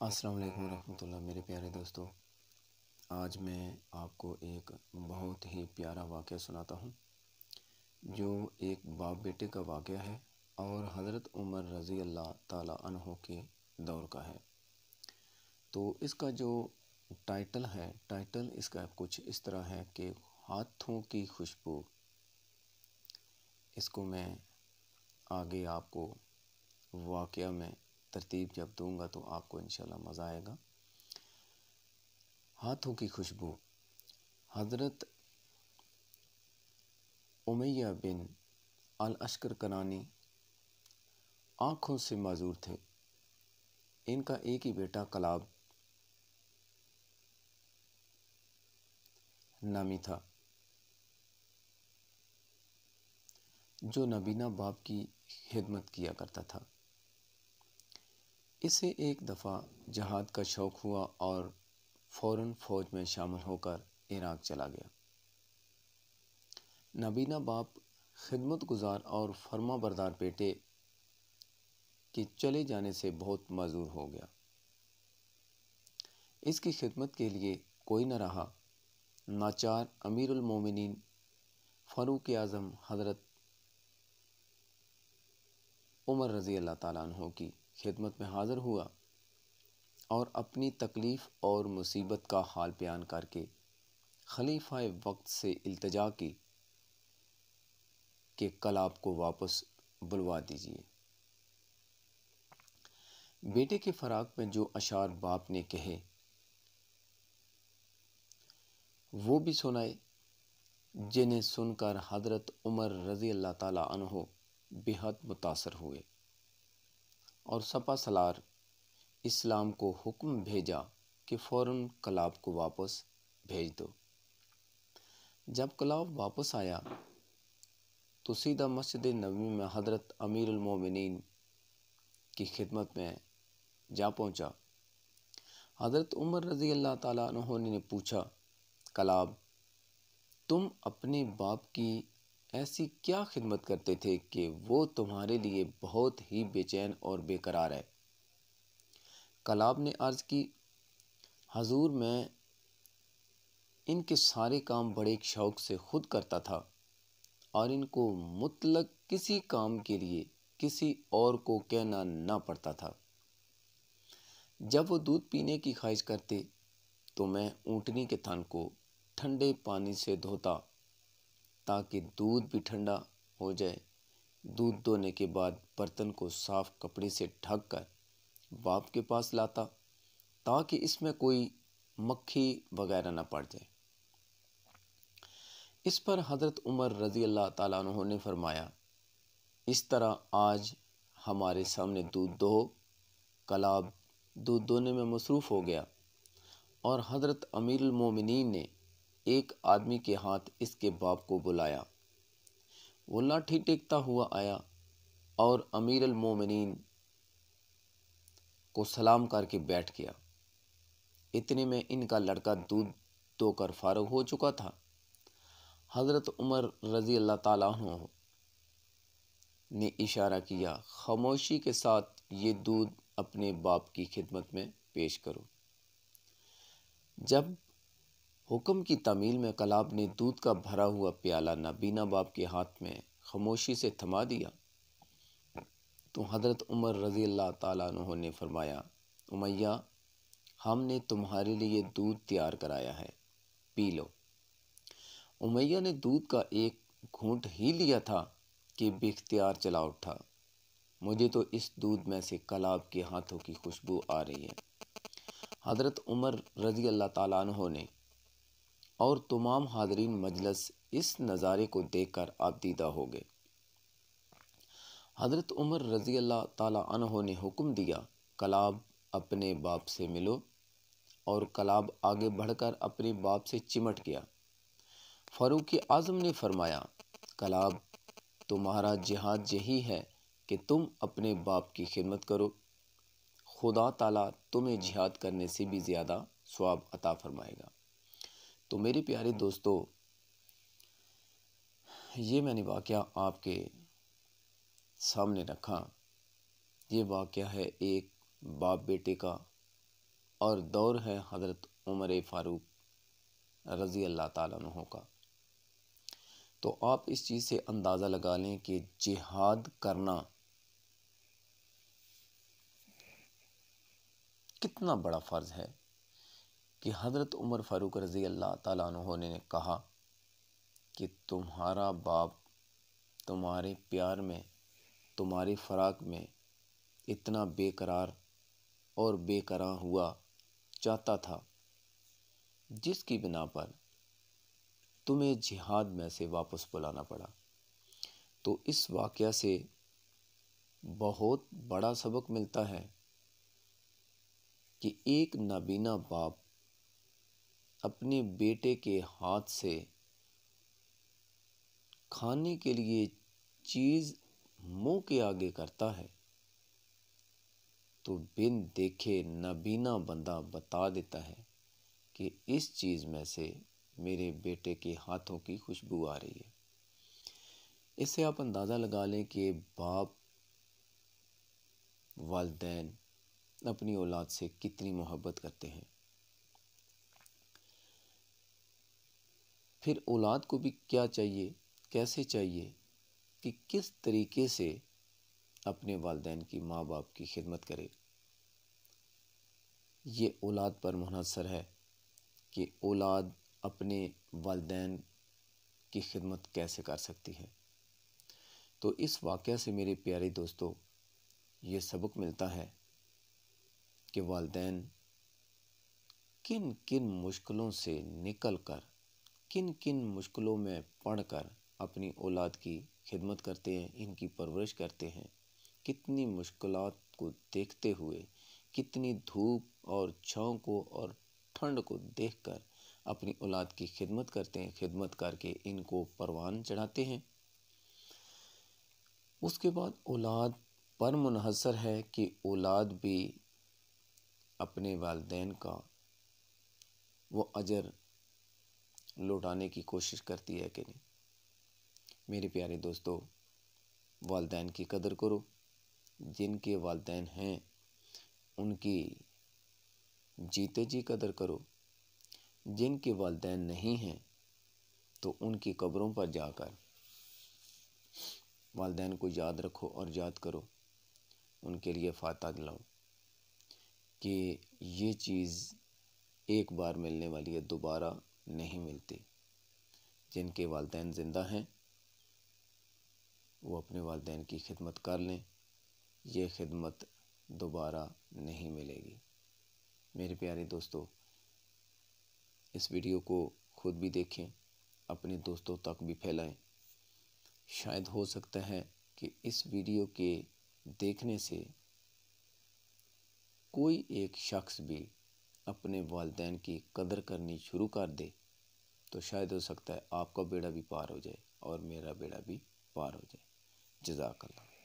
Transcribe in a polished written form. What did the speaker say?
السلام علیکم ورحمۃ اللہ۔ میرے پیارے دوستو، آج میں آپ کو ایک بہت ہی پیارا واقعہ سناتا ہوں جو ایک باپ بیٹے کا واقعہ ہے اور حضرت عمر رضی اللہ تعالیٰ عنہ کے دور کا ہے۔ تو اس کا جو ٹائٹل اس کا کچھ اس طرح ہے کہ ہاتھوں کی خوشبو۔ اس کو میں آگے آپ کو واقعہ میں ترتیب جب دوں گا تو آپ کو انشاءاللہ مزہ آئے گا۔ ہاتھوں کی خوشبو۔ حضرت امیہ بن الاشکر کنانی آنکھوں سے معذور تھے۔ ان کا ایک ہی بیٹا کلاب نامی تھا جو نابینا باپ کی خدمت کیا کرتا تھا۔ اسے ایک دفعہ جہاد کا شوق ہوا اور فوراً فوج میں شامل ہو کر عراق چلا گیا۔ نابینا باپ خدمت گزار اور فرما بردار بیٹے کے چلے جانے سے بہت معذور ہو گیا۔ اس کی خدمت کے لیے کوئی نہ رہا۔ ناچار امیر المومنین فاروق اعظم حضرت عمر رضی اللہ تعالیٰ عنہ کی خدمت میں حاضر ہوا اور اپنی تکلیف اور مصیبت کا حال بیان کر کے خلیفہ وقت سے التجا کی کہ کلاب کو واپس بلوا دیجیے۔ بیٹے کے فراق میں جو اشعار باپ نے کہے وہ بھی سنائے، جنہیں سن کر حضرت عمر رضی اللہ تعالیٰ عنہ بے حد متاثر ہوئے اور سپہ سالار اسلام کو حکم بھیجا کہ فوراً کلاب کو واپس بھیج دو۔ جب کلاب واپس آیا تو سیدھا مسجد نبوی میں حضرت امیر المومنین کی خدمت میں جا پہنچا۔ حضرت عمر رضی اللہ تعالیٰ عنہ نے پوچھا، کلاب، تم اپنے باپ کی ایسی کیا خدمت کرتے تھے کہ وہ تمہارے لیے بہت ہی بے چین اور بے قرار ہے؟ کلاب نے عرض کی، حضور، میں ان کے سارے کام بڑے شوق سے خود کرتا تھا اور ان کو مطلق کسی کام کے لیے کسی اور کو کہنا نہ پڑتا تھا۔ جب وہ دودھ پینے کی خواہش کرتے تو میں اونٹنی کے تھن کو ٹھنڈے پانی سے دھوتا تاکہ دودھ بھی ٹھنڈا ہو جائے۔ دودھ دھونے کے بعد برتن کو صاف کپڑے سے ڈھک کر باپ کے پاس لاتا تاکہ اس میں کوئی مکھی وغیرہ نہ پڑ جائے۔ اس پر حضرت عمر رضی اللہ تعالیٰ عنہ نے فرمایا، اس طرح آج ہمارے سامنے دودھ دو۔ کلاب دودھ دونے میں مصروف ہو گیا اور حضرت امیر المومنین نے ایک آدمی کے ہاتھ اس کے باپ کو بلایا۔ وہ لاٹھی ٹیکتا ہوا آیا اور امیر المومنین کو سلام کر کے بیٹھ گیا۔ اتنے میں ان کا لڑکا دودھ دو کر فارغ ہو چکا تھا۔ حضرت عمر رضی اللہ تعالیٰ عنہ نے اشارہ کیا، خاموشی کے ساتھ یہ دودھ اپنے باپ کی خدمت میں پیش کرو۔ جب حکم کی تعمیل میں کلاب نے دودھ کا بھرا ہوا پیالہ نابینا باپ کے ہاتھ میں خاموشی سے تھما دیا تو حضرت عمر رضی اللہ تعالیٰ عنہ نے فرمایا، امیہ، ہم نے تمہارے لیے دودھ تیار کرایا ہے، پی لو۔ امیہ نے دودھ کا ایک گھونٹ ہی لیا تھا کہ بے اختیار چلا اٹھا، مجھے تو اس دودھ میں سے کلاب کے ہاتھوں کی خوشبو آ رہی ہے۔ حضرت عمر رضی اللہ تعالیٰ عنہ نے اور تمام حاضرین مجلس اس نظارے کو دیکھ کر آپ دیدہ ہو گئے۔ حضرت عمر رضی اللہ تعالیٰ عنہ نے حکم دیا، کلاب اپنے باپ سے ملو، اور کلاب آگے بڑھ کر اپنے باپ سے چمٹ گیا۔ فاروق اعظم نے فرمایا، کلاب، تمہارا جہاد یہی ہے کہ تم اپنے باپ کی خدمت کرو، خدا تعالیٰ تمہیں جہاد کرنے سے بھی زیادہ ثواب عطا فرمائے گا۔ تو میرے پیارے دوستو، یہ میں نے واقعہ آپ کے سامنے رکھا۔ یہ واقعہ ہے ایک باپ بیٹے کا اور دور ہے حضرت عمر فاروق رضی اللہ تعالیٰ عنہ کا۔ تو آپ اس چیز سے اندازہ لگا لیں کہ جہاد کرنا کتنا بڑا فرض ہے، کہ حضرت عمر فاروق رضی اللہ تعالیٰ عنہ نے کہا کہ تمہارا باپ تمہارے پیار میں، تمہاری فراق میں اتنا بے قرار اور بے قرار ہوا چاہتا تھا، جس کی بنا پر تمہیں جہاد میں سے واپس بلانا پڑا۔ تو اس واقعہ سے بہت بڑا سبق ملتا ہے کہ ایک نابینا باپ اپنے بیٹے کے ہاتھ سے کھانے کے لیے چیز منہ کے آگے کرتا ہے تو بن دیکھے نابینا بندہ بتا دیتا ہے کہ اس چیز میں سے میرے بیٹے کے ہاتھوں کی خوشبو آ رہی ہے۔ اس سے آپ اندازہ لگا لیں کہ باپ، والدین اپنی اولاد سے کتنی محبت کرتے ہیں۔ پھر اولاد کو بھی کیا چاہیے، کیسے چاہیے کہ کس طریقے سے اپنے والدین کی، ماں باپ کی خدمت کرے۔ یہ اولاد پر منحصر ہے کہ اولاد اپنے والدین کی خدمت کیسے کر سکتی ہے۔ تو اس واقعہ سے میرے پیارے دوستو یہ سبق ملتا ہے کہ والدین کن کن مشکلوں سے نکل کر، کن کن مشکلوں میں پڑھ کر اپنی اولاد کی خدمت کرتے ہیں، ان کی پرورش کرتے ہیں، کتنی مشکلات کو دیکھتے ہوئے، کتنی دھوپ اور چھاؤں کو اور ٹھنڈ کو دیکھ کر اپنی اولاد کی خدمت کرتے ہیں، خدمت کر کے ان کو پروان چڑھاتے ہیں۔ اس کے بعد اولاد پر منحصر ہے کہ اولاد بھی اپنے والدین کا وہ اجر لوٹانے کی کوشش کرتی ہے کہ نہیں۔ میرے پیارے دوستو، والدین کی قدر کرو، جن کے والدین ہیں ان کی جیتے جی قدر کرو، جن کے والدین نہیں ہیں تو ان کی قبروں پر جا کر والدین کو یاد رکھو اور یاد کرو، ان کے لیے فاتحہ دلاؤ کہ یہ چیز ایک بار ملنے والی ہے، دوبارہ نہیں ملتی۔ جن کے والدین زندہ ہیں وہ اپنے والدین کی خدمت کر لیں، یہ خدمت دوبارہ نہیں ملے گی۔ میرے پیارے دوستو، اس ویڈیو کو خود بھی دیکھیں، اپنے دوستوں تک بھی پھیلائیں۔ شاید ہو سکتا ہے کہ اس ویڈیو کے دیکھنے سے کوئی ایک شخص بھی اپنے والدین کی قدر کرنی شروع کر دے، تو شاید ہو سکتا ہے آپ کا بیڑا بھی پار ہو جائے اور میرا بیڑا بھی پار ہو جائے۔ جزاک اللہ۔